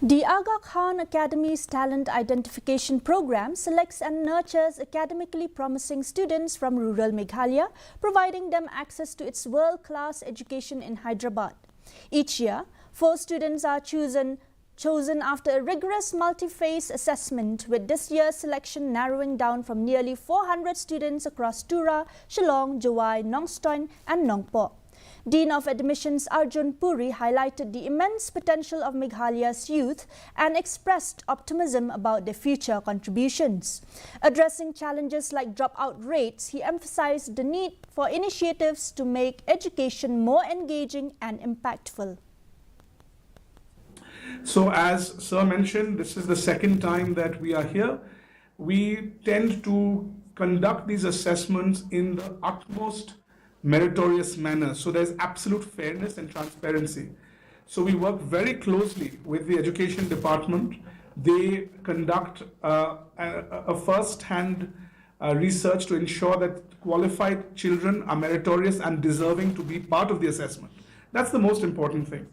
The Aga Khan Academy's Talent Identification Program selects and nurtures academically promising students from rural Meghalaya, providing them access to its world-class education in Hyderabad. Each year, 4 students are chosen after a rigorous multi-phase assessment, with this year's selection narrowing down from nearly 400 students across Tura, Shillong, Jawai, Nongstoin and Nongpo. Dean of Admissions Arjun Puri highlighted the immense potential of Meghalaya's youth and expressed optimism about their future contributions. Addressing challenges like dropout rates, he emphasized the need for initiatives to make education more engaging and impactful. So as Sir mentioned, this is the second time that we are here. We tend to conduct these assessments in the utmost meritorious manner. So there's absolute fairness and transparency. So we work very closely with the education department. They conduct a first-hand research to ensure that qualified children are meritorious and deserving to be part of the assessment. That's the most important thing.